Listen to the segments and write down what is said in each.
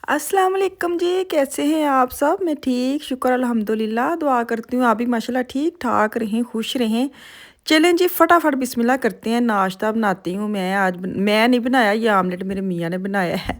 अस्सलाम वालेकुम जी, कैसे हैं आप सब? मैं ठीक, शुक्र अल्हम्दुलिल्लाह। दुआ करती हूँ आप भी माशाल्लाह ठीक-ठाक रहें, खुश रहें। चलें जी, फटाफट बिस्मिल्लाह करते हैं, नाश्ता बनाती हूँ मैं। मैं नहीं बनाया, ये आमलेट मेरे मियाँ ने बनाया है।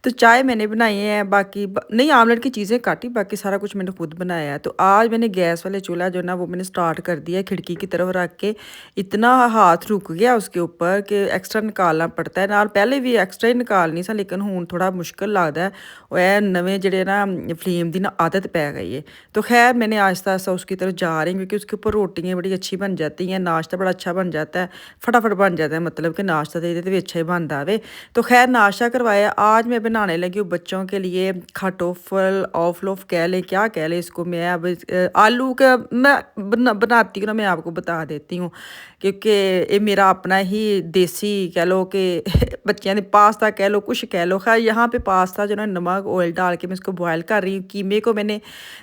तो चाय मैंने बनाई है, बाकी नहीं, आमलेट की चीज़ें काटी, बाकी सारा कुछ मैंने खुद बनाया है। तो आज मैंने गैस वाले चूल्हा जो ना वो मैंने स्टार्ट कर दिया है, खिड़की की तरफ रख के। इतना हाथ रुक गया उसके ऊपर कि एक्स्ट्रा निकालना पड़ता है। नाल पहले भी एक्स्ट्रा ही निकालनी सा, लेकिन हुण थोड़ा मुश्किल लगदा है। ਉਹ ਇਹ ਨਵੇਂ ਜਿਹੜੇ ਨਾ फ्लेम ਦੀ ना आदत पै गई है। तो खैर मैंने आहिस्ता आहिस्ता उसकी तरफ जा रही हूँ, क्योंकि उसके ऊपर रोटियाँ बड़ी अच्छी बन जाती हैं, नाश्ता बड़ा अच्छा बन जाता है, फटाफट बन जाता है, मतलब कि नाश्ता तो ये भी अच्छा ही बनता है। तो खैर नाश्ता करवाया। आज मैं बनाने लगी हूँ बच्चों के लिए खटोफल, ऑफलोफ कह लें, क्या कह लें इसको। मैं अब आलू का मैं बनाती हूँ ना, मैं आपको बता देती हूँ, क्योंकि ये मेरा अपना ही देसी कह लो कि बच्चियां ने पास्ता कह लो, कुछ कह लो। खैर यहाँ पे पास्ता जो ना नमक ऑयल डाल के मैं इसको बॉयल कर रही हूँ। कीमे को मैंने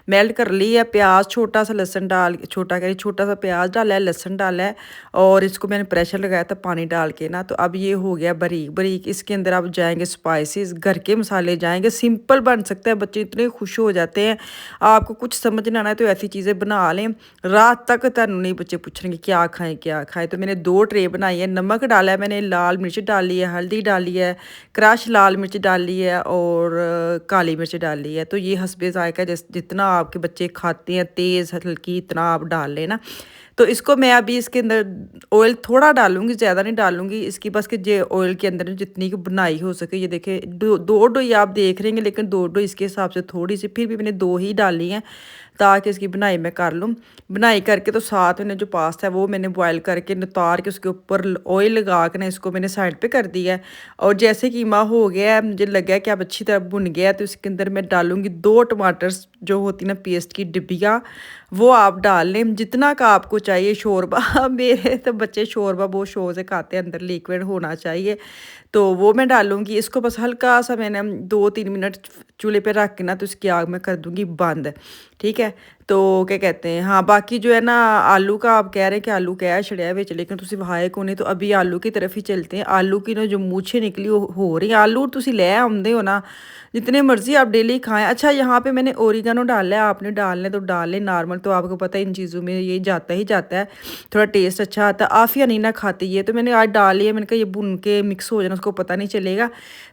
मेल्ट कर लिया है, प्याज छोटा सा, लहसुन डाल, छोटा कह रही, छोटा सा प्याज डाला है, लहसुन डाला है, और इसको मैंने प्रेशर लगाया था पानी डाल के ना। तो अब ये हो गया बारीक बारीक। इसके अंदर अब जाएंगे स्पाइसेस, घर के मसाले जाएंगे। सिंपल बन सकता है, बच्चे इतने खुश हो जाते हैं। आपको कुछ समझ ना आना है तो ऐसी चीज़ें बना लें, रात तक तुहानू नहीं बच्चे पूछेंगे क्या खाएं क्या खाएं। तो मैंने 2 ट्रे बनाई है। नमक डाला है मैंने, लाल मिर्च डाली है, हल्दी डाली है, क्रश लाल मिर्च डाली है, और काली मिर्च डाली है। तो ये हस्बे ज़ायक़ा जितना आपके बच्चे खाते हैं, तेज़ हल्की, इतना आप डाल लें ना। तो इसको मैं अभी इसके अंदर ऑयल थोड़ा डालूँगी, ज़्यादा नहीं डालूँगी इसकी, बस कि जे ऑयल के अंदर जितनी की बुनाई हो सके। ये देखें, 2 डोई आप देख रहे हैं, लेकिन 2 डोई इसके हिसाब से थोड़ी सी, फिर भी मैंने 2 ही डाली हैं, ताकि इसकी बुनाई मैं कर लूँ। बुनाई करके तो साथ में जो पास्ता है वो मैंने बॉयल करके उतार के उसके ऊपर ऑयल लगा के ना इसको मैंने साइड पे कर दिया है। और जैसे कीमा हो गया है, मुझे लगा कि अब अच्छी तरह भुन गया है, तो इसके अंदर मैं डालूँगी 2 टमाटर जो होती ना पेस्ट की डिब्बियाँ, वो आप डाल लें जितना का आपको चाहिए शोरबा। मेरे तो बच्चे शोरबा बहुत शौक से खाते हैं, अंदर लिक्विड होना चाहिए, तो वो मैं डालूँगी। इसको बस हल्का सा मैंने 2-3 मिनट चूल्हे पे रख के ना, तो इसकी आग मैं कर दूँगी बंद, ठीक है। तो क्या कहते हैं, हाँ, बाकी जो है ना आलू का आप कह रहे हैं कि आलू क्या छड़िया विच, लेकिन तुसी वहाए को नहीं। तो अभी आलू की तरफ ही चलते हैं। आलू की ना जो मूछें निकली हो रही हैं, आलू तुसी ले आउंदे हो ना, जितने मर्जी आप डेली खाएं। अच्छा, यहाँ पे मैंने ओरिगानो डाला है, आपने डालना है तो डाल लें, नॉर्मल तो आपको पता है इन चीज़ों में ये जाता ही जाता है, थोड़ा टेस्ट अच्छा आता है। आफिया नहीं ना खाती ये, तो मैंने आज डाल लिया। मैंने कहा ये भुन के मिक्स हो जाना, उसको पता नहीं चलेगा।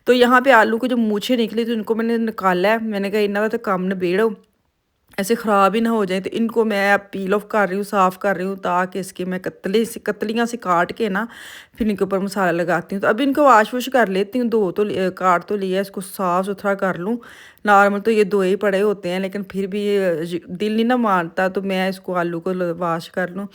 तो यहाँ पे आलू की जो मूछें निकली, तो इनको मैंने निकाला है। मैंने कहा इन्ना तो कम नबेड़ो, ऐसे ख़राब ही ना हो जाए। तो इनको मैं अब पील ऑफ कर रही हूँ, साफ़ कर रही हूँ, ताकि इसके मैं कतलियाँ से काट के ना फिर इनके ऊपर मसाला लगाती हूँ। तो अभी इनको वाश वूश कर लेती हूँ, काट तो लिया, इसको साफ़ सुथरा कर लूँ। नॉर्मल तो ये 2 ही पड़े होते हैं, लेकिन फिर भी दिल नहीं ना मानता, तो मैं इसको आलू को वाश कर लूँ।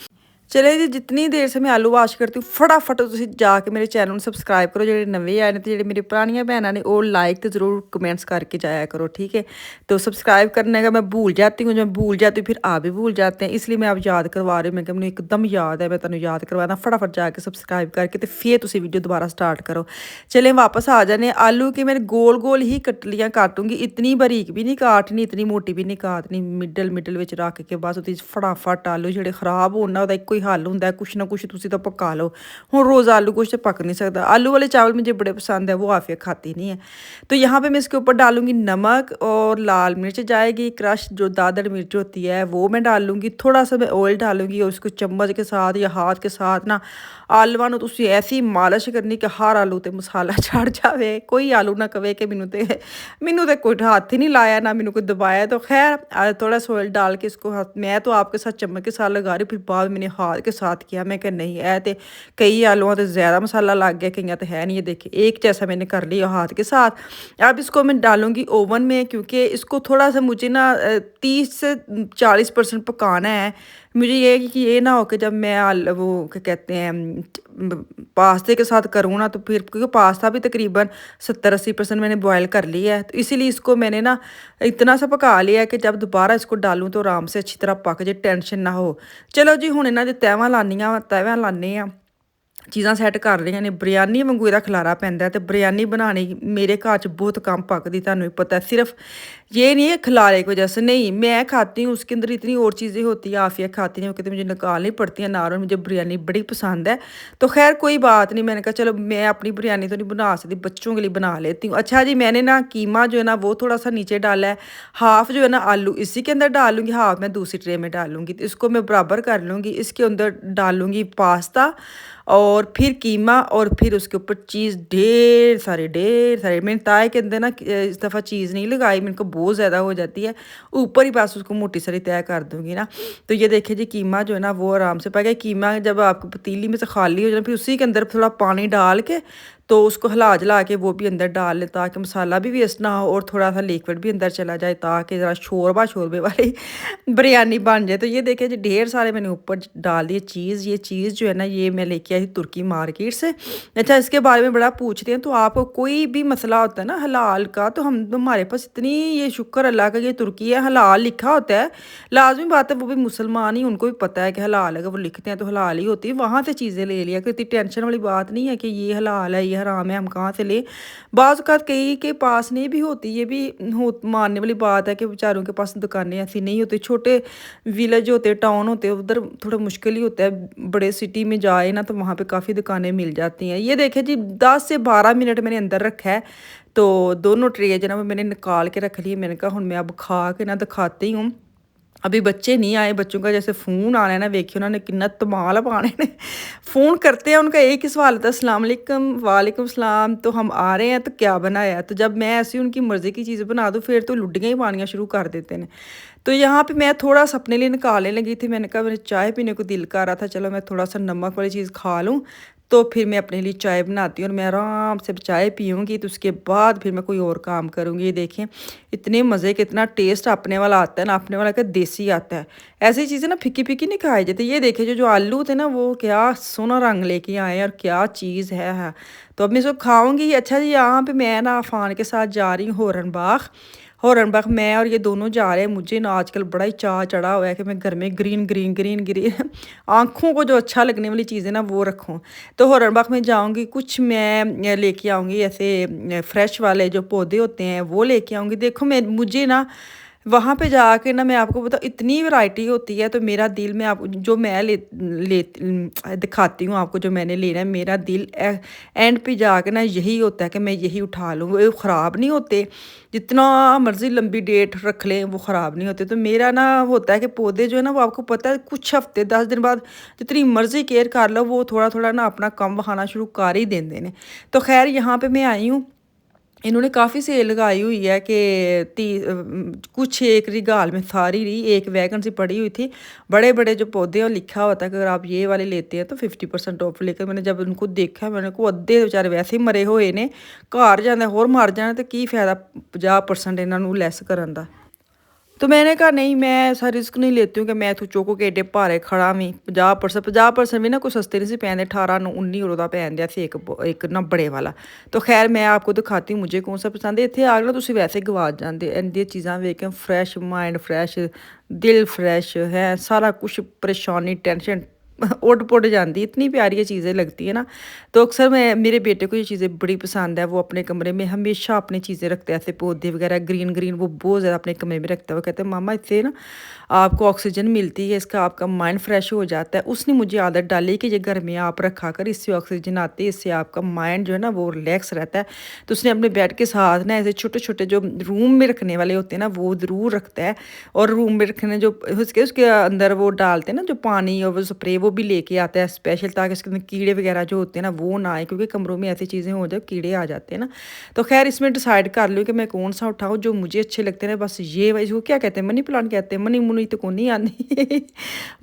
चले जी, जितनी देर से मैं आलू वाश करती हूँ, फटाफट तुसीं जाके मेरे चैनल सबसक्राइब करो, जो नवे आए ने, तो जो मेरी पुरानियां भैन ने वो लाइक तो ज़रूर कमेंट्स करके जाया करो, ठीक है। तो सब्सक्राइब करने का मैं भूल जाती हूँ, जब मैं भूल जाती हूँ फिर आप भी भूल जाते हैं, इसलिए मैं अब याद करवा रही हूँ। मैं मैंने एकदम याद है, मैं तुम याद करवाना, फटाफट जाके सब्सक्राइब करके तो फिर तुम वीडियो दोबारा स्टार्ट करो। चलें वापस आ जाने। आलू की मैंने गोल गोल ही कटलियाँ काटूंगी, इतनी बारीक भी नहीं काटनी, इतनी मोटी भी नहीं काटनी, मिडल मिडल में रख के बस ਉਹਦੇ फटाफट आलू ਜਿਹੜੇ खराब होना ਉਹਦਾ ਇੱਕੋ ਹੀ हल ਹੁੰਦਾ, कुछ ना कुछ ਤੁਸੀਂ ਤਾਂ पका लो। ਹੁਣ रोज़ आलू कुछ तो पक नहीं सकता। आलू वाले चावल मुझे बड़े पसंद है, वो आफिया खाती नहीं है। तो यहाँ पे मैं इसके ऊपर डालूंगी नमक, और लाल मिर्च जाएगी, क्रश जो दादड़ मिर्च होती है वो मैं डालूंगी, थोड़ा सा मैं ऑयल डालूंगी, और उसको चम्मच के साथ या हाथ के साथ ना आलूआं ਨੂੰ ਤੁਸੀਂ ऐसी मालिश करनी कि हर आलू ਤੇ मसाला चढ़ जाए, कोई आलू ना कहे कि मैनू तो कोई हाथ ही नहीं लाया, ना मैनू कोई दबाया। तो खैर थोड़ा सा ऑयल डाल के इसको हाथ, मैं तो आपके साथ चम्मच के साथ लगा रही, फिर बाद में मैंने हाथ के साथ किया। मैं क्या नहीं है, तो कई आलूओं तो ज़्यादा मसाला लग गया, कई तो है नहीं। ये देखिए एक जैसा मैंने कर लिया हाथ के साथ। अब इसको मैं डालूंगी ओवन में, क्योंकि इसको थोड़ा सा मुझे ना 30 से 40% पकाना है। मुझे ये है कि ये ना हो कि जब मैं वो क्या कहते हैं पास्ते के साथ करूँ ना, तो फिर क्योंकि पास्ता भी तकरीबन 70-80% मैंने बॉयल कर लिया है, तो इसीलिए इसको मैंने ना इतना सा पका लिया है कि जब दोबारा इसको डालूँ तो आराम से अच्छी तरह पक जाए, टेंशन ना हो। चलो जी, हुण इन्हां दी तैवां लानियां, तैवां लाने आ। चीज़ां सैट कर रही ने। बिरयानी वांगू इहदा खलारा पैंदा है, ते बिरयानी बनानी मेरे घर च बहुत कम पकदी, तुहानू भी पता है। सिर्फ ये नहीं है खिलारे की वजह से, नहीं, मैं खाती हूँ, उसके अंदर इतनी और चीज़ें होती हैं, आफ़िया खाती हैं, कहते मुझे निकालनी पड़ती है नार, और मुझे बिरयानी बड़ी पसंद है। तो ख़ैर कोई बात नहीं, मैंने कहा चलो मैं अपनी बिरयानी तो नहीं बना सकती, बच्चों के लिए बना लेती हूँ। अच्छा जी, मैंने ना कीमा जो है ना वो थोड़ा-सा नीचे डाला है, हाफ़ जो है ना आलू इसी के अंदर डाल लूँगी, हाफ़ मैं दूसरी ट्रे में डाल लूँगी। तो इसको मैं बराबर कर लूँगी, इसके अंदर डाल लूँगी पास्ता और फिर कीमा, और फिर उसके ऊपर चीज़ ढेर सारे मैंने ताए के अंदर ना इस दफ़ा चीज़ नहीं लगाई, मेरे को बहुत ज़्यादा हो जाती है, ऊपर ही बस उसको मोटी सारी तय कर दूँगी ना। तो ये देखिए जी, कीमा जो है ना वो आराम से पक गया। कीमा जब आपको पतीली में से खाली हो जाए, फिर उसी के अंदर थोड़ा पानी डाल के तो उसको हिला-जुला के वो भी अंदर डाल लें, ताकि मसाला भी वेस्ट ना हो और थोड़ा-सा लिक्विड भी अंदर चला जाए, ताकि ज़रा शोरबा-शोरबे वाली बिरयानी बन जाए। तो ये देखिए जी, ढेर सारे मैंने ऊपर डाल दिए चीज़। ये चीज़ जो है ना ये मैं लेके आई थी तुर्की मार्केट से। अच्छा, इसके बारे में बड़ा पूछते हैं, तो आपको कोई भी मसला होता है ना हलाल का, तो हमारे पास इतनी, ये शुक्र अल्लाह का, ये तुर्की है, हलाल लिखा होता है। लाज़मी बात है, वो भी मुसलमान ही, उनको भी पता है कि हलाल है, अगर वो लिखते हैं तो हलाल ही होती है। वहाँ से चीज़ें ले लिया, कोई इतनी टेंशन वाली बात नहीं है कि ये हलाल है, ये हराम है, हम कहाँ से लें। बाज़ औक़ात कई के पास नहीं भी होती, ये भी हो मानने वाली बात है कि बेचारों के पास दुकानें ऐसी नहीं होती। छोटे विलेज होते, टाउन होते, उधर थोड़ा मुश्किल ही होता है। बड़े सिटी में जाए ना तो वहाँ पे काफ़ी दुकानें मिल जाती हैं। ये देखिए जी, 10 से 12 मिनट मैंने अंदर रखा है, तो दोनों ट्रे जो है ना वो मैंने निकाल के रख लिए। मैंने कहा हुण मैं अब खा के ना दिखाती हूँ। अभी बच्चे नहीं आए, बच्चों का जैसे फ़ोन आना है ना, देखिए उन्होंने कितना धमाल पाने ने। फ़ोन करते हैं, उनका एक ही सवाल होता है, अस्सलाम वालेकुम, वालेकुम सलाम, तो हम आ रहे हैं, तो क्या बनाया है? तो जब मैं ऐसी उनकी मर्ज़ी की चीज़ बना दूँ, फिर तो लुड्डियाँ ही पानियाँ शुरू कर देते हैं। तो यहाँ पे मैं थोड़ा-सा अपने लिए निकालने लगी थी, मैंने कहा मेरे चाय पीने को दिल कर रहा था, चलो मैं थोड़ा-सा नमक वाली चीज़ खा लूँ, तो फिर मैं अपने लिए चाय बनाती हूँ और मैं आराम से चाय पीऊँगी, तो उसके बाद फिर मैं कोई और काम करूँगी। ये देखें, इतने मज़े का, इतना टेस्ट अपने वाला आता है ना, अपने वाला क्या देसी आता है। ऐसी चीज़ें ना फीकी-फीकी नहीं खाई जाती। ये देखिए जो जो आलू थे ना, वो क्या सोना रंग लेके आए हैं, और क्या चीज़ है। तो अब मैं इसको खाऊँगी। अच्छा जी, यहाँ पे मैं ना अफ़ान के साथ जा रही हूँ हॉर्नबाग। मैं और ये दोनों जा रहे हैं। मुझे ना आजकल बड़ा ही चाह चढ़ा हुआ है कि मैं घर में ग्रीन आँखों को जो अच्छा लगने वाली चीज़ें ना वो रखूँ। तो हॉर्नबाग में जाऊँगी, कुछ मैं लेके आऊँगी ऐसे फ्रेश वाले जो पौधे होते हैं वो लेके आऊँगी। देखो, मैं मुझे ना वहाँ पे जाके ना, मैं आपको बताऊँ, इतनी वैरायटी होती है, तो मेरा दिल, मैं आप जो मैं दिखाती हूँ आपको, जो मैंने लेना है, मेरा दिल एंड पे जाके ना यही होता है कि मैं यही उठा लूँ। वो ख़राब नहीं होते, जितना मर्ज़ी लंबी डेट रख लें वो ख़राब नहीं होते। तो मेरा ना होता है कि पौधे जो है ना वो आपको पता है, कुछ हफ़्ते 10 दिन बाद जितनी मर्ज़ी केयर कर लो, वो थोड़ा-थोड़ा ना अपना कम वखाना शुरू कर ही देंदे ने। तो ख़ैर यहाँ पे मैं आई हूँ, इन्होंने काफ़ी सेल लगाई हुई है कि कुछ एक रिगाल में सारी रही, एक वैकेंसी पड़ी हुई थी। बड़े-बड़े जो पौधे हैं, और लिखा होता है कि अगर आप ये वाले लेते हैं तो 50% ऑफ। लेकर मैंने जब उनको देखा, मैंने को अद्धे बेचारे वैसे ही मरे हुए ने, घर जांदे होर मर जाने, तो की फ़ायदा 50% इन्हां नूं लैस करन दा। तो मैंने कहा नहीं, मैं ऐसा रिस्क नहीं लेती हूँ कि मैं इत्थों चुक के एडे भारे खड़ा भी। 50% भी ना कोई सस्ते नहीं से पैंदे, 18-19 यूरो का पैन दिया ਸੀ एक ना बड़े वाला। तो खैर मैं आपको दिखाती हूँ मुझे कौन सा पसंद है। इत्थे आके ना तुसीं वैसे गवाच जांदे, इंदियां चीज़ां वेख के फ्रैश माइंड, फ्रैश दिल, फ्रैश है सारा कुछ, परेशानी टेंशन उड़-पुड़ जाती। इतनी प्यारी ये चीज़ें लगती है ना। तो अक्सर मैं, मेरे बेटे को ये चीज़ें बड़ी पसंद है, वो अपने कमरे में हमेशा अपनी चीज़ें रखते हैं, ऐसे पौधे वगैरह ग्रीन वो बहुत ज़्यादा अपने कमरे में रखता है। वो कहते हैं मामा, इससे ना आपको ऑक्सीजन मिलती है, इसका आपका माइंड फ्रेश हो जाता है। उसने मुझे आदत डाली कि ये घर में आप रखा कर, इससे ऑक्सीजन आती है, इससे आपका माइंड जो है ना वो रिलैक्स रहता है। तो उसने अपने बेड के साथ ना ऐसे छोटे-छोटे जो रूम में रखने वाले होते हैं ना, वो ज़रूर रखता है। और रूम में रखने जो उसके उसके अंदर वो डालते हैं ना जो पानी और वो स्प्रे, वो भी लेके आता है स्पेशल, ताकि इसके अंदर कीड़े वगैरह जो होते हैं ना वो ना आए, क्योंकि कमरों में ऐसी चीज़ें हो जाए कीड़े आ जाते हैं ना। तो खैर इसमें डिसाइड कर लो कि मैं कौन सा उठाऊँ, जो मुझे अच्छे लगते हैं। बस ये इसको क्या कहते हैं, मनी प्लांट कहते हैं, मनी मुनी तो कोई नहीं आती।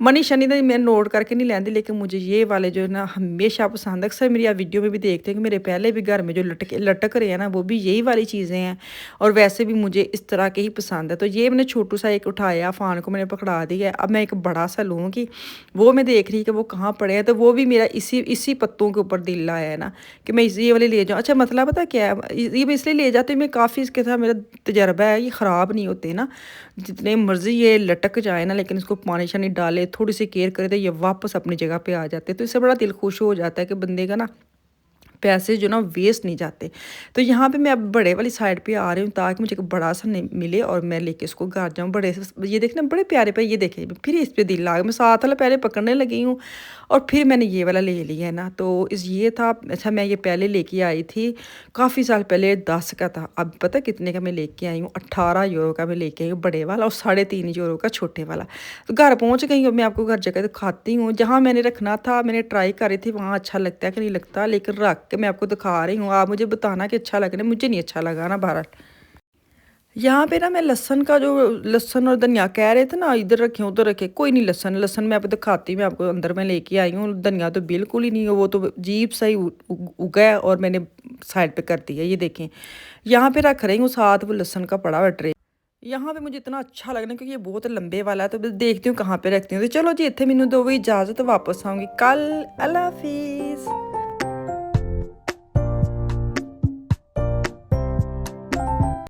मनी शनी तो मैं नोट करके नहीं लेंदी, लेकिन मुझे ये वाले जो है ना हमेशा पसंद है। अक्सर मेरी आप वीडियो में भी देखते हैं कि मेरे पहले भी घर में जो लटक रहे हैं ना, वो भी यही वाली चीज़ें हैं, और वैसे भी मुझे इस तरह के ही पसंद है। तो ये मैंने छोटू सा एक उठाया, फ़ान को मैंने पकड़ा दिया है। अब मैं एक बड़ा सा लूँगी, वो मैं देख रही ठीक है वो कहाँ पड़े हैं, तो वो भी मेरा इसी इसी पत्तों के ऊपर दिल आया है ना कि मैं ये वाले ले जाऊँ। अच्छा मसला पता क्या है, ये मैं इसलिए ले जाती हूँ, मैं काफ़ी इसके साथ मेरा तजर्बा है, ये ख़राब नहीं होते ना, जितने मर्ज़ी ये लटक जाए ना, लेकिन इसको पानी शानी डाले, थोड़ी सी केयर करे, तो ये वापस अपनी जगह पे आ जाते हैं। तो इससे बड़ा दिल खुश हो जाता है कि बंदे का ना पैसे जो ना वेस्ट नहीं जाते। तो यहाँ पे मैं अब बड़े वाली साइड पे आ रही हूँ ताकि मुझे एक बड़ा सा नहीं मिले और मैं लेके इसको घर जाऊँ। बड़े ये देखना बड़े प्यारे पे, ये देखे फिर इस पे दिल आ गया, मैं साथ वाला पहले पकड़ने लगी हूँ और फिर मैंने ये वाला ले लिया है ना। तो इस ये था, अच्छा मैं ये पहले लेके आई थी काफ़ी साल पहले, 10 का था। अब पता कितने का मैं लेके आई हूँ, 18 यूरो का मैं लेके आई हूँ बड़े वाला, और 3.5 यूरो का छोटे वाला। तो घर पहुँच गई हूँ, मैं आपको घर जगह दिखाती हूँ। जहाँ मैंने रखना था मैंने ट्राई करी थी, वहाँ अच्छा लगता है कि नहीं लगता, लेकिन रख के मैं आपको दिखा रही हूँ, आप मुझे बताना कि अच्छा लग रहा है। मुझे नहीं अच्छा लगा ना बहरहाल। यहाँ पे ना मैं लहसन का जो, लहसन और धनिया कह रहे थे ना इधर रखे उधर रखे, कोई नहीं, लहसन लहसन मैं आपको दिखाती हूँ, मैं आपको अंदर में लेके आई हूँ। धनिया तो बिल्कुल ही नहीं है, वो तो अजीब सा ही उगा है और मैंने साइड पे कर दिया। ये देखें यहाँ पे रख रही हूँ, साथ वो लहसन का पड़ा हुआ ट्रे। यहाँ पे मुझे इतना अच्छा लग रहा है क्योंकि ये बहुत लंबे वाला है, तो मैं देखती हूँ कहाँ पे रखती हूँ। तो चलो जी, इतने मैनू दो इजाज़त, वापस आऊँगी कल। अल्लाह हाफिज़।